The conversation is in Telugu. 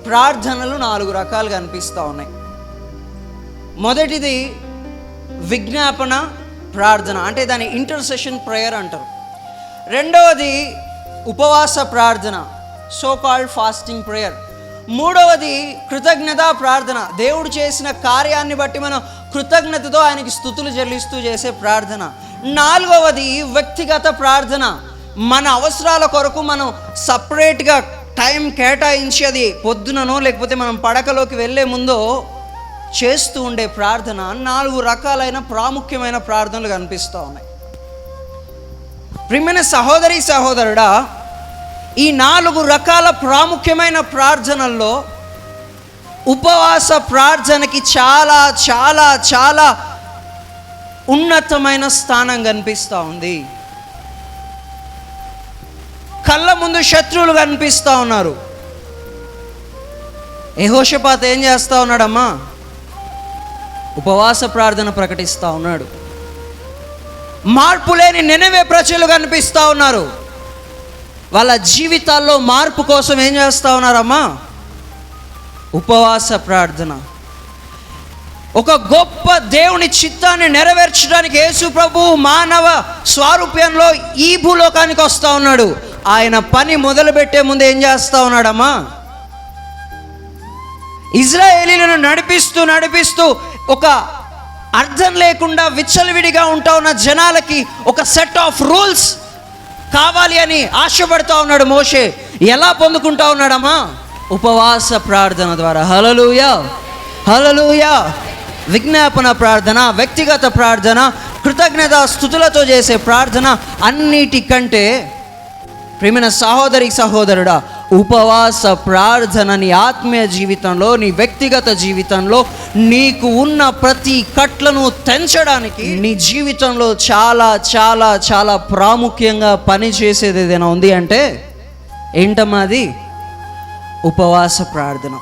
ప్రార్థనలు 4 రకాలుగా అనిపిస్తూ ఉన్నాయి. మొదటిది విజ్ఞాపన ప్రార్థన, అంటే దాని ఇంటర్సెషన్ ప్రేయర్ అంటారు. రెండవది ఉపవాస ప్రార్థన, సో కాల్డ్ ఫాస్టింగ్ ప్రేయర్. మూడవది కృతజ్ఞతా ప్రార్థన, దేవుడు చేసిన కార్యాన్ని బట్టి మనం కృతజ్ఞతతో ఆయనకి స్తుతులు చెల్లిస్తూ చేసే ప్రార్థన. నాలుగవది వ్యక్తిగత ప్రార్థన, మన అవసరాల కొరకు మనం సపరేట్గా టైం కేటాయించి, అది పొద్దుననో లేకపోతే మనం పడకలోకి వెళ్ళే ముందో చేస్తూ ఉండే ప్రార్థన. 4 రకాలైన ప్రాముఖ్యమైన ప్రార్థనలు కనిపిస్తూ ఉన్నాయి. ప్రియమైన సహోదరి సహోదరుడా, ఈ 4 రకాల ప్రాముఖ్యమైన ప్రార్థనల్లో ఉపవాస ప్రార్థనకి చాలా చాలా చాలా ఉన్నతమైన స్థానం కనిపిస్తూ ఉంది. కళ్ళ ముందు శత్రువులు కనిపిస్తూ ఉన్నారు. యెహోషాపాతు ఏం చేస్తూ ఉన్నాడమ్మా? ఉపవాస ప్రార్థన ప్రకటిస్తూ ఉన్నాడు. మార్పు లేని నినవే ప్రజలు కనిపిస్తూ ఉన్నారు. వాళ్ళ జీవితాల్లో మార్పు కోసం ఏం చేస్తూ ఉన్నారమ్మా? ఉపవాస ప్రార్థన. ఒక గొప్ప దేవుని చిత్తాన్ని నెరవేర్చడానికి యేసు ప్రభువు మానవ స్వరూపంలో ఈ భూలోకానికి వస్తూ ఉన్నాడు. ఆయన పని మొదలుపెట్టే ముందు ఏం చేస్తూ ఉన్నాడమ్మా? ఇజ్రాయేలీలను నడిపిస్తూ ఒక అర్థం లేకుండా విచ్చలవిడిగా ఉంటా ఉన్న జనాలకి ఒక సెట్ ఆఫ్ రూల్స్ కావాలి అని ఆశపడుతూ ఉన్నాడు మోషే. ఎలా పొందుకుంటా ఉన్నాడమ్మా? ఉపవాస ప్రార్థన ద్వారా. హల్లెలూయా, హల్లెలూయా. విజ్ఞాపన ప్రార్థన, వ్యక్తిగత ప్రార్థన, కృతజ్ఞత స్తుతులతో చేసే ప్రార్థన, అన్నిటికంటే ప్రియమైన సహోదరి సహోదరుడా, ఉపవాస ప్రార్థన నీ ఆత్మీయ జీవితంలో, నీ వ్యక్తిగత జీవితంలో నీకు ఉన్న ప్రతి కట్లను తెంచడానికి, నీ జీవితంలో చాలా చాలా చాలా ప్రాముఖ్యంగా పనిచేసేది ఏదైనా ఉంది అంటే ఏంటమ్మా? అది ఉపవాస ప్రార్థన.